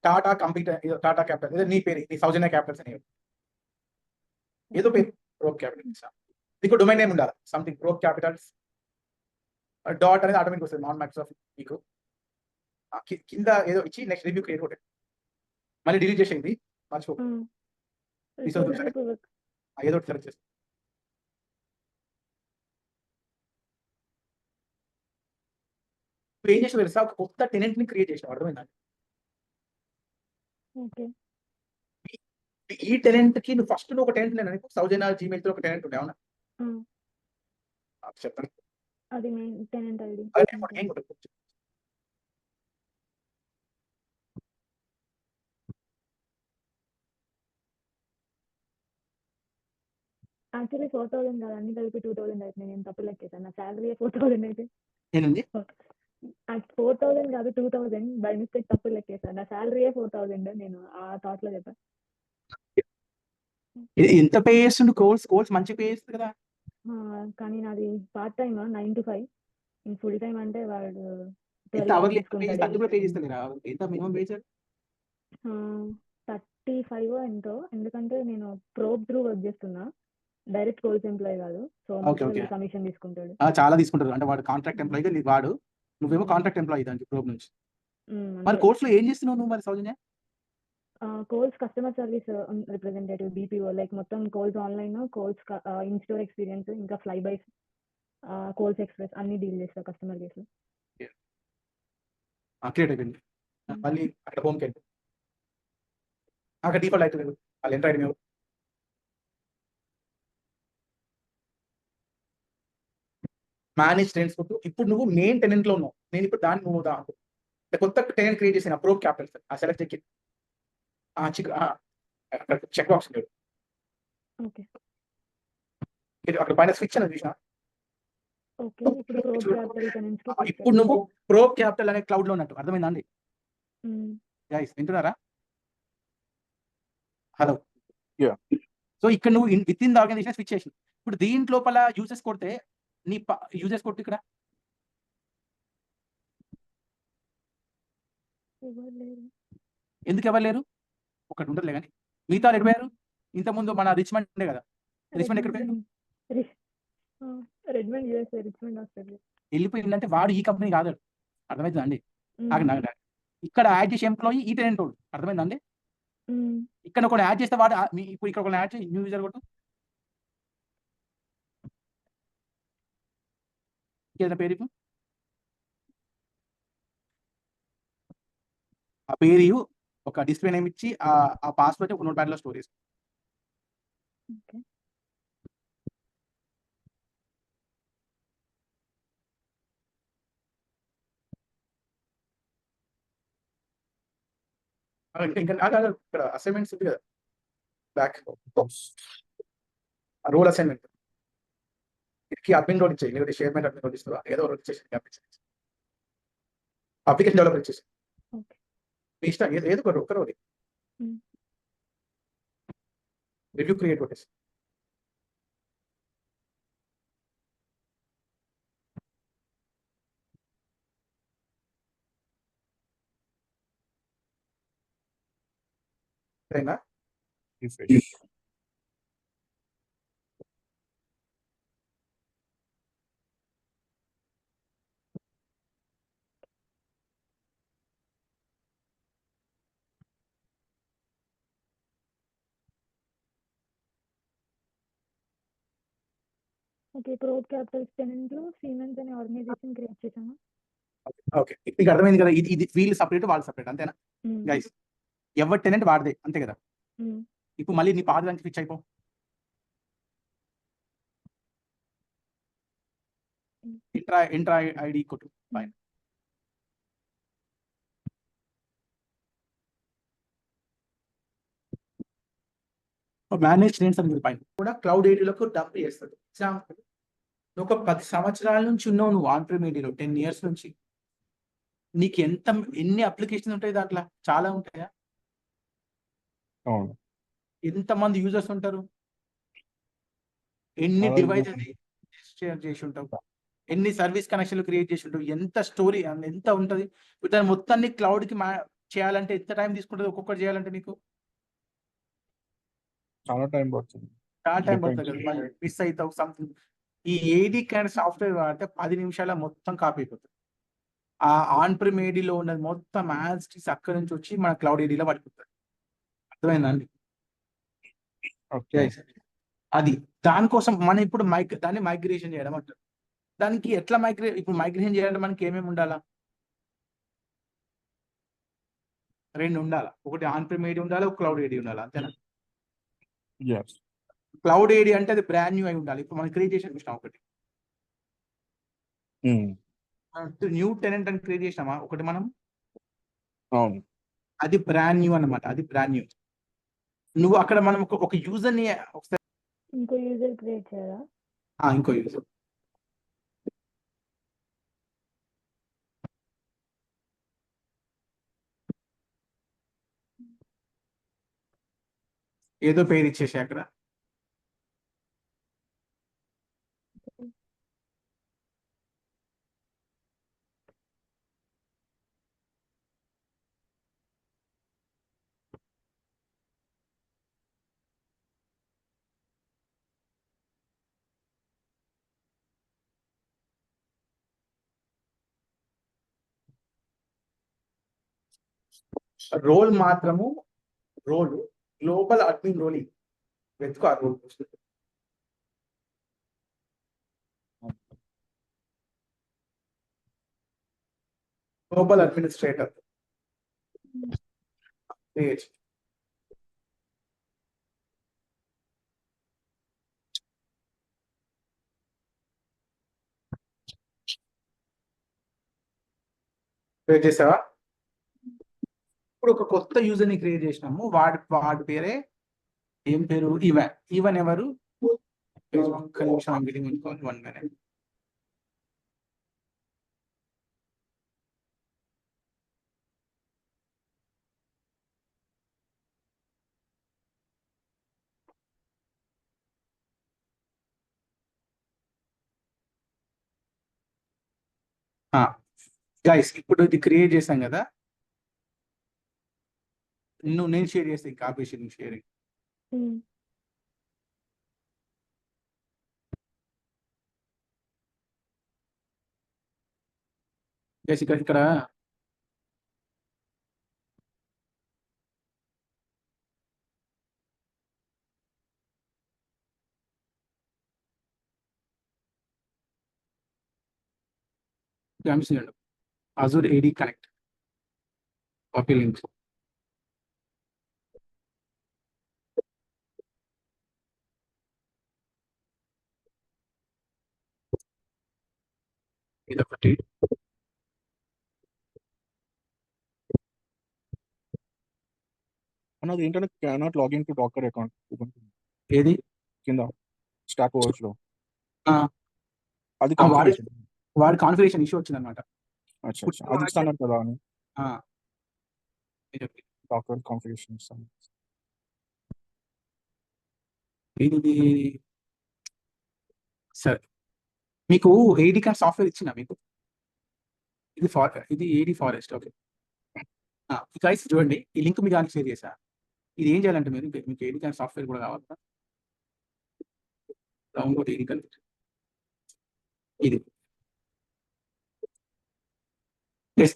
టాటా కంప్యూటర్ టాటా క్యాపిటల్ ఏదో నీ పేరు నీ సౌజన్య క్యాపిటల్స్ అని ఏదో పేరు ప్రోబ్ క్యాపిటల్స్ నీకు డొమైన్ నేమ్ ఉండాలి సంథింగ్ ప్రోబ్ క్యాపిటల్స్ డాట్ అనేది ఆటోమేటిక్ వస్తుంది నాన్ మైక్రోసాఫ్ట్ మీకు కింద ఏదో ఇచ్చి నెక్స్ట్ రివ్యూ క్రియేట్ ఒకటి మళ్ళీ డిలీట్ చేసేది మర్చిపో ఏదో ఒకటి సెలెక్ట్ చేసి ఏం చేసిన తెలుసా ఒక కొత్త టెనెంట్ ని క్రియేట్ చేసిన అర్థమైందా ఓకే ఈ టెనెంట్ కి నువ్వు ఫస్ట్ నువ్వు ఒక టెనెంట్ నేను సౌజన్య జీమెయిల్ తో ఒక టెనెంట్ ఉండే అవునా చెప్తాను అది మెయిన్ టెనెంట్ ఐడి ఏం ఉంటుంది యాక్చువల్లీ 4,000 కాదు అన్ని కలిపి 2,000 అవుతుంది నేను తప్పు లెక్కేసాను నా శాలరీ 4,000 అయితే ఏంటండి 4,000 కాదు 2,000 బై మిస్టేక్ తప్పు లెక్కేసాను నా శాలరీ 4,000 నేను ఆ థాట్ లో చెప్పాను ఎంత పే చేస్తుండు కోర్స్ మంచి పే చేస్తుంది కదా కానీ నాది part time 9 to 5 full time అంటే వాడు ఎంత అవర్లీ పే చేస్తారా ఎంత మినిమం పే చేస్తారు 35 ఎంతో ఎందుకంటే నేను ప్రోబ్ త్రూ వర్క్ చేస్తున్నా డైరెక్ట్ కోల్స్ ఎంప్లాయ్ కాదు సో కమిషన్ తీసుకుంటాడు చాలా తీసుకుంటారు అంటే వాడు కాంట్రాక్ట్ ఎంప్లాయీ వాడు నువ్వేమో కాంట్రాక్ట్ ఎంప్లాయీ దానికి ప్రోబ్ నుంచి మరి కోర్స్ లో ఏం చేస్తున్నావు నువ్వు మరి Soujanya Coles customer service representative BPO like మొత్తం Coles online Coles in store experience ఇంకా ఫ్లై బైస్ కోల్స్ ఎక్స్ప్రెస్ అన్ని డీల్ చేస్తా కస్టమర్ కేసు క్రియేట్ అయిపోయింది మళ్ళీ అక్కడ హోమ్కి వెళ్ళి అక్కడ డిఫాల్ట్ అవుతుంది వాళ్ళు ఎంటర్ అయిన మేనేజ్ టెనెంట్స్ ఇప్పుడు నువ్వు మెయిన్ టెనెంట్ లో ఉన్నావు నేను ఇప్పుడు దాన్ని నువ్వు కొత్త టెనెంట్ క్రియేట్ చేసిన ప్రోబ్ క్యాపిటల్స్ ఆ select check check box okay అక్కడ పైన స్విచ్ అనేది చూసిన ఓకే ఇప్పుడు ప్రోబ్ క్యాపిటల్ టెనెంట్స్ కి ఇప్పుడు నువ్వు ప్రోబ్ క్యాపిటల్ అనే క్లౌడ్ లో ఉన్నట్టు అర్థమైందా అండి గైస్ వింటున్నారా హలో సో ఇక్కడ నువ్వు with in the organization switch చేసి ఇప్పుడు దీని లోపల యూజెస్ కొడితే నీ యూజెస్ కొట్టు ఇక్కడ ఎందుకు ఎవరు లేరు ఒకటి ఉండదులే కానీ మిగతా ఎడిపోయారు ఇంతకుముందు మన రిచ్మండ్ ఉండే కదా రిచ్మండ్ ఎక్కడ పోయారు వెళ్ళిపోయిందంటే వాడు ఈ కంపెనీ కాదు అర్థమవుతుందా అండి ఇక్కడ యాడ్ చేసే ఎంప్లాయీ ఈ టెనెంట్ వాడు అర్థమైందా అండి ఇక్కడ ఒక యాడ్ చేస్తే వాడు ఇప్పుడు ఇక్కడ ఒక యాడ్ చేసి న్యూ యూజర్ కొట్టు ఏదైనా పేరు ఆ పేరు ఒక డిస్ప్లే నేమ్ ఇచ్చి ఆ పాస్వర్డ్ ఒక నోట్ ప్యాడ్ లో స్టోర్ చేసి ఇక్కడ అసైన్మెంట్స్ ఉంది కదా బ్యాక్ రోల్ అసైన్మెంట్ ఇక్కడికి అడ్మిన్ రోడ్ ఇచ్చేయి లేకపోతే షేర్మెంట్ అడ్మిన్ రోడ్ ఇస్తావా ఏదో రోడ్ ఇచ్చేసి అప్లికేషన్ డెవలపర్ ఇచ్చేసి మీ ఇష్టం ఏదో ఒక రోడ్ రివ్యూ క్రియేట్ కొట్టేసి సరేనా ఓకే ప్రోబ్ క్యాపిటల్స్ టెనెంట్ లో సిమెన్స్ అనే ఆర్గనైజేషన్ క్రియేట్ చేసాము ఓకే మీకు అర్థమైంది కదా ఇది వీళ్ళు సపరేట్ వాళ్ళు సపరేట్ అంతేనా గైస్ ఎవరి టెనెంట్ వాడదే అంతే కదా ఇప్పుడు మళ్ళీ నీ పాత దానికి స్విచ్ అయిపో ఇంట్రా ఐడి కొట్టు ఫైన్ మేనేజ్ టెనెంట్స్ అని పైన కూడా క్లౌడ్ ఏరియాలకు డంప్ చేస్తుంది ఎగ్జాంపుల్ నువ్వు ఒక 10 సంవత్సరాల నుంచి ఉన్నావు నువ్వు ఆన్ ప్రీమియర్లో 10 years నుంచి నీకు ఎన్ని అప్లికేషన్స్ ఉంటాయి దాంట్లో చాలా ఉంటాయా ఎంతమంది యూజర్స్ ఉంటారు ఎన్ని డివైజెస్ షేర్ చేసి ఉంటావు ఎన్ని సర్వీస్ కనెక్షన్లు క్రియేట్ చేసి ఉంటావు ఎంత స్టోరీ ఎంత ఉంటుంది దాని మొత్తాన్ని క్లౌడ్కి చేయాలంటే ఎంత టైం తీసుకుంటది ఒక్కొక్కటి చేయాలంటే మీకు? చాలా టైం పడుతుంది. చాలా టైం Depends. పడుతుంది కదా! మిస్ అయితావు సంథింగ్. ఈ ఏడీ క్యాన్ సాఫ్ట్‌వేర్ వాడితే 10 నిమిషాల్లో మొత్తం కాపీ అయిపోతది. ఆ ఆన్ ప్రిమ్ ఏడీలో ఉన్నది మొత్తం యాజ్ ఇట్ ఈజ్ అక్కడి నుంచి వచ్చి మన క్లౌడ్ ఏడీలో పడిపోతది. అర్థమైందా అండి? ఓకే. యెస్. అది. దానికోసం మనం ఇప్పుడు దాన్ని మైగ్రేషన్ చేయడం అంటారు. దానికి ఎట్లా ఇప్పుడు మైగ్రేషన్ చేయాలంటే మనకి ఏమేమి ఉండాలా? 2 ఉండాలా. ఒకటి ఆన్ ప్రిమ్ ఏడీ ఉండాలి. ఒక క్లౌడ్ ఏడీ ఉండాలి. అంతేనా? యెస్. క్లౌడ్ ఏడీ అంటే అది బ్రాండ్ న్యూ అయి ఉండాలి. ఇప్పుడు మనం క్రియేట్ చేసాం చూసినాం ఒకటి. న్యూ టెనెంట్ అని క్రియేట్ చేసినామా ఒకటి మనం? అవును. అది బ్రాండ్ న్యూ అన్నమాట. అది బ్రాండ్ న్యూ. నువ్వు అక్కడ మనం ఒక యూజర్‌ని ఒకసారి ఇంకో యూజర్ క్రియేట్ చేయాలా? ఇంకో యూజర్. ఏదో పేరు ఇచ్చేసేయి అక్కడ. రోల్ మాత్రము గ్లోబల్ అడ్మిన్ రోల్ ఇది. వెతుకో ఆ role. Global administrator page. Create చేసావా? ఇప్పుడు ఒక కొత్త యూజర్ ని క్రియేట్ చేసినాము. వాడి పేరే ఏం పేరు? ఈవెన్ ఎవరు? ఒక్క నిమిషం మీటింగ్ పెట్టుకోవాలి. 1 మినిట్. గైస్ ఇప్పుడు ఇది క్రియేట్ చేశాం కదా. నేను షేర్ చేస్తాను. Copy sharing. గైస్ ఇక్కడ Azure AD Connect. Copy link. ఇదొకటి. అన్నది ఏంటంటే cannot log into Docker account. ఏది? కింద స్టాక్ ఓవర్‌లో. ఆ! అది వాడి కాన్ఫిగరేషన్. కాన్ఫిగరేషన్ ఇష్యూ వచ్చిందన్నమాట. అచ్చా. అది ఇస్తాన్నారు కదా అని. ఇదొకటి. డాకర్ కాన్ఫిగరేషన్ ఇస్తాను. ఇది సరే. మీకు ఏడీ కార్డ్ సాఫ్ట్‌వేర్ ఇచ్చిందా మీకు? ఇది ఏడీ ఫారెస్ట్. ఓకే. గైస్ చూడండి. ఈ లింక్ మీకు దానికి షేర్ చేశా. ఇది ఏం చేయాలంటే మీకు ఏడీ కార్డ్ సాఫ్ట్‌వేర్ కూడా కావాలి కదా. డౌన్లోడ్ ఏడీ కార్డ్. ఇది.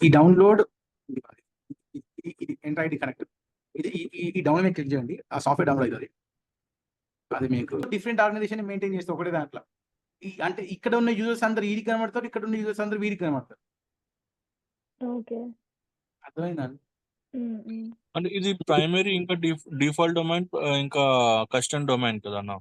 ఈ డౌన్లోడ్ ఇది ఎంటర్ ఐడి కనెక్ట్. ఈ డౌన్లోడ్ మీద క్లిక్ చేయండి. ఆ సాఫ్ట్‌వేర్ డౌన్లోడ్ అవుతుంది. అది మీకు డిఫరెంట్ ఆర్గనైజేషన్ మెయింటైన్ చేస్తే ఒకటే దాంట్లో. అంటే ఇక్కడ ఉన్న యూజర్స్ అందరూ ఈడికి కనబడతారు. ఇక్కడ ఉన్న యూజర్స్ అందరూ వీడికి కనబడతారు. ఓకే. అర్థమైందా? అంటే ఇది ప్రైమరీ ఇంకా డిఫాల్ట్ డొమైన్ ఇంకా కస్టమ్ డొమైన్ కదా అన్న?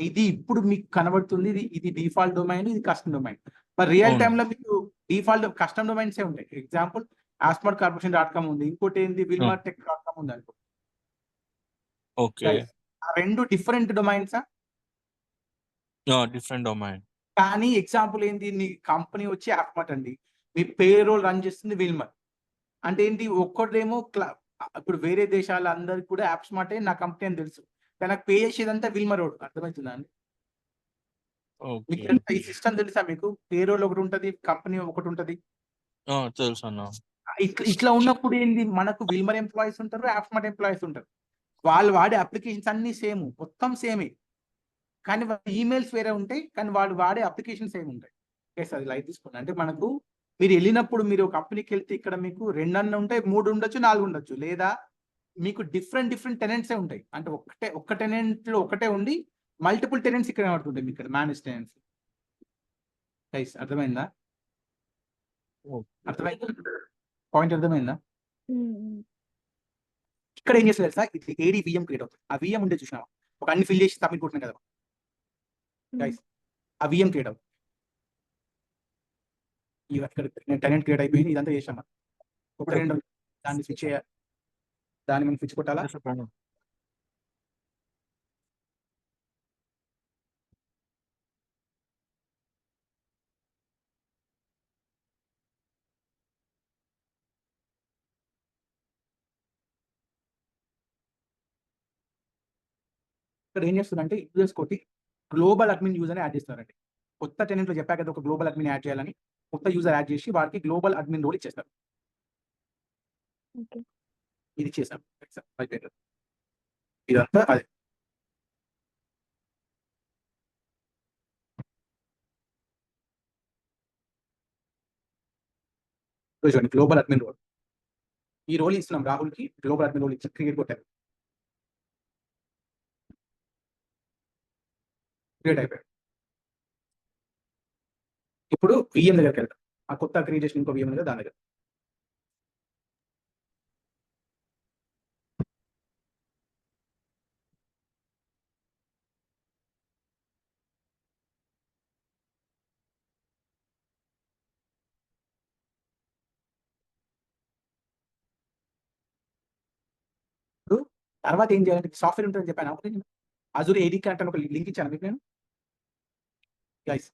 ఇది ఇప్పుడు మీకు కనబడుతుంది. ఇది డిఫాల్ట్ డొమైన్, ఇది కస్టమ్ డొమైన్. మరి రియల్ టైమ్ లో మీకు డిఫాల్ట్ కస్టమ్ డొమైన్స్ ఉంటాయి. ఎగ్జాంపుల్ asmartcorporation.com ఉంది. ఇంకోటి ఏంది wilmartech.com ఉంది అనుకో. ఓకే. ఆ 2 డిఫరెంట్ డొమైన్సా? Different domain. కానీ ఎగ్జాంపుల్ ఏంది? నీ కంపెనీ వచ్చి యాప్మార్ట్ అండి. మీ పేరోల్ రన్ చేస్తుంది విల్మర్. అంటే ఏంటి? ఒక్కటేమో ఇప్పుడు వేరే దేశాల అందరికి కూడా యాప్ స్మార్టే నా కంపెనీ అని తెలుసు. కానీ నాకు పే చేసేదంతా విల్మర్ రోడ్. అర్థమవుతుందా అండి? ఓకే. మీకు ఈ సిస్టమ్ తెలుసా మీకు? పేరోల్ ఒకటి ఉంటది, కంపెనీ ఒకటి ఉంటది. తెలుసు అన్న. ఇట్లా ఉన్నప్పుడు ఏంది, మనకు విల్మర్ ఎంప్లాయీస్ ఉంటారు, యాప్స్మార్ట్ ఎంప్లాయీస్ ఉంటారు. వాళ్ళు వాడే అప్లికేషన్స్ అన్ని సేమ్, మొత్తం సేమే, కానీ ఈమెయిల్స్ వేరే ఉంటాయి, కానీ వాళ్ళు వాడే అప్లికేషన్స్ సేమ్ ఉంటాయి. ఎస్, అది లైట్ తీసుకోండి. అంటే మనకు మీరు వెళ్ళినప్పుడు, మీరు కంపెనీకి వెళ్తే ఇక్కడ మీకు 2 అన్న ఉంటాయి, 3 ఉండొచ్చు, 4 ఉండొచ్చు, లేదా మీకు డిఫరెంట్ టెనెంట్సే ఉంటాయి. అంటే ఒక్క టెనెంట్ లో ఒకటే ఉండి మల్టిపుల్ టెనెంట్స్ ఇక్కడ పడుతుంటాయి మీకు, ఇక్కడ మేనేజ్ టెనెంట్స్. గైస్ అర్థమైందా? అర్థమైందా? పాయింట్ అర్థమైందా? ఇక్కడ ఏం చేస్తారు తెలుసా, ఇది ఏడి విఎం క్రియేట్ అవుతుంది. ఆ విఎం ఉంటే చూసినావా, ఒక అన్ని ఫిల్ చేసి సబ్మిట్ కొట్టినా కదా గైస్, ఆ విఎం క్రియేట్ అవుతుంది. ఇక్కడ నేను టెనెంట్ క్రియేట్ అయిపోయింది, ఇదంతా చేసామా, ఒక 2 దాన్ని స్విచ్ చేయాలి, దాన్ని మనం స్విచ్ కొట్టాలా. ఇక్కడ ఏం చేస్తుందంటే యూజర్స్ కొట్టి గ్లోబల్ అడ్మిన్ యూజర్ యాడ్ చేస్తారండి. కొత్త టెనెంట్ లో చెప్పా కదా ఒక గ్లోబల్ అడ్మిన్ యాడ్ చేయాలని, కొత్త యూజర్ యాడ్ చేసి వాడికి గ్లోబల్ అడ్మిన్ రోల్ ఇచ్చేస్తారు. ఇది చేసాం అయిపోయింది. ఇదంతా అదే. చూడండి, గ్లోబల్ అడ్మిన్ రోల్, ఈ రోల్ ఇస్తున్నాం రాహుల్ కి, గ్లోబల్ అడ్మిన్ రోల్ ఇచ్చి క్రియేట్ కొట్టారు, క్రియేట్ అయిపోయాడు. ఇప్పుడు విఎం దగ్గరికి వెళ్తాం, ఆ కొత్త క్రియేట్ చేసిన ఇంకో విఎం దగ్గర, దాని దగ్గర ఇప్పుడు తర్వాత ఏం చేయాలంటే సాఫ్ట్వేర్ ఉంటుందని చెప్పాను. అజూర్ ఏడీ కనెక్ట్ అని ఒక లింక్ ఇచ్చాను మీకు నేను గైస్.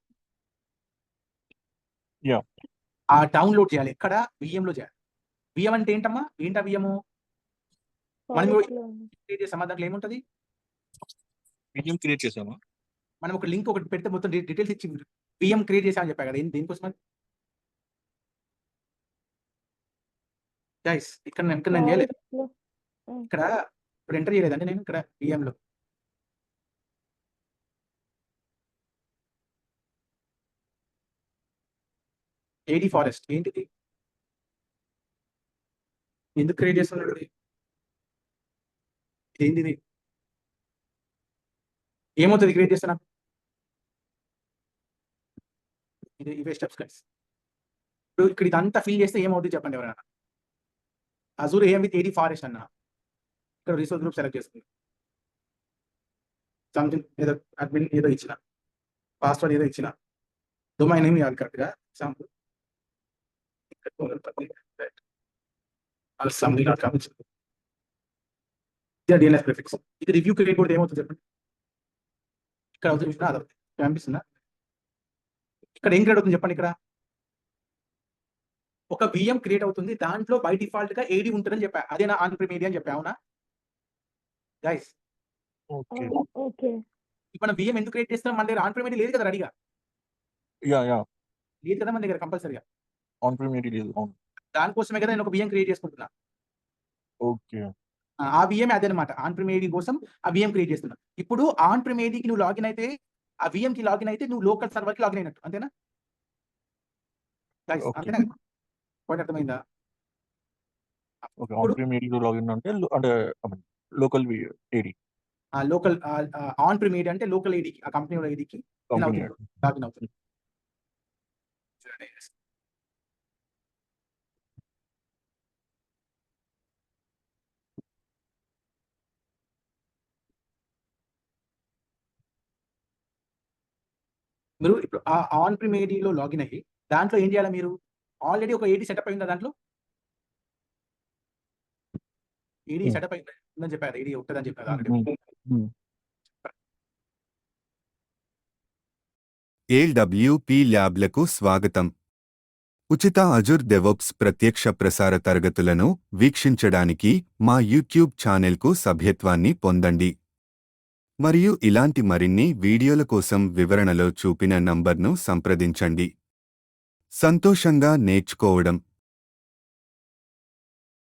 ఆ డౌన్లోడ్ చేయాలి, ఎక్కడ విఎం లో చేయాలి. విఎం అంటే ఏంటమ్మా, ఏంటా విఎము మనం క్రియేట్ చేసామా, దాంట్లో ఏముంటది, విఎం క్రియేట్ చేసామా, మనం ఒక లింక్ ఒకటి పెడితే మొత్తం డీటెయిల్స్ ఇచ్చి విఎం క్రియేట్ చేసామని చెప్పా కదా, దేనికోసం గైస్. ఇక్కడ నేను చేయలేదు, ఇక్కడ ఇప్పుడు ఎంటర్ చేయలేదండి నేను ఇక్కడ విఎం లో. ఏడీ ఫారెస్ట్ ఏంటిది, ఎందుకు క్రియేట్ చేస్తున్నాడు, ఏంటిది, ఏమవుతుంది క్రియేట్ చేస్తున్నా, ఇది ఇవే స్టెప్స్ గైస్. ఇప్పుడు ఇక్కడ ఇదంతా ఫిల్ చేస్తే ఏమవుతుంది చెప్పండి ఎవరైనా. Azure AM with AD forest అన్న, ఇక్కడ రిసోర్స్ గ్రూప్ సెలెక్ట్ చేస్తుంది, సంథింగ్ ఏదో అడ్మిన్ ఏదో ఇచ్చిన, పాస్వర్డ్ ఏదో ఇచ్చిన, డొమైన్ నేమ్ ఇవ్వాలి కరెక్ట్గా, ఎగ్జాంపుల్ డిఎన్ఎస్ ప్రిఫిక్స్. ఇది రివ్యూ క్రియేట్ కూడా ఏమవుతుంది చెప్పండి, ఇక్కడ అవుతుంది చూసినా, అది కనిపిస్తుందా, ఇక్కడ ఏం క్రియేట్ అవుతుంది చెప్పండి. ఇక్కడ ఒక విఎం క్రియేట్ అవుతుంది, దాంట్లో బై డిఫాల్ట్ గా ఏడీ ఉంటుందని చెప్పా, అదే నా ఆన్ ప్రిమ్ ఏడీ అని చెప్పా, అవునా గైస్? ఇప్పుడు మనం విఎం ఎందుకు క్రియేట్ చేస్తాం, మన దగ్గర ఆన్ ప్రిమ్ ఏడీ లేదు కదా రెడీగా, లేదు కదా మన దగ్గర కంపల్సరీగా ఆన్ ప్రిమ్ ఏడీ లేదు. దానికోసమే కదా నేను ఒక విఎం క్రియేట్ చేసుకుంటున్నా. ఓకే, ఆ విఎం అదే అనమాట, ఆన్ ప్రిమ్ ఏడీ కోసం ఆ విఎం క్రియేట్ చేస్తున్నా. ఇప్పుడు ఆన్ ప్రిమ్ ఏడీకి నువ్వు లాగిన్ అయితే, ఆ విఎం కి లాగిన్ అయితే నువ్వు లోకల్ సర్వర్ కి లాగిన్ అయినట్టు, అంతేనా గైస్? అంతేనా? పాయింట్ అర్థమైందా? ఓకే, ఆన్ ప్రిమ్ ఏడీ లాగిన్ అంటే లోకల్ ఏడీ, లోకల్ ఆన్ ప్రిమ్ ఏడీ అంటే లోకల్ ఏడీకి, ఆ కంపెనీ ఏడీకి లాగిన్ అవుతుంది. మీరు ఇప్పుడు ఆ ఆన్ ప్రిమ్ ఏడీలో లాగిన్ అయ్యి దాంట్లో ఏం చేయాలి, మీరు ఆల్రెడీ ఒక ఏడీ సెటప్ అయిందా, దాంట్లో ఏడీ సెటప్ అయిందని చెప్పారు, ఏడీ ఉంటుందని చెప్పారు ఆల్రెడీ. ఏల్డబ్ల్యూపీ ల్యాబ్లకు స్వాగతం. ఉచిత అజూర్ డెవోప్స్ ప్రత్యక్ష ప్రసార తరగతులను వీక్షించడానికి మా యూట్యూబ్ ఛానెల్కు సభ్యత్వాన్ని పొందండి. మరియు ఇలాంటి మరిన్ని వీడియోల కోసం వివరణలో చూపిన నంబర్ను సంప్రదించండి. సంతోషంగా నేర్చుకోవడం.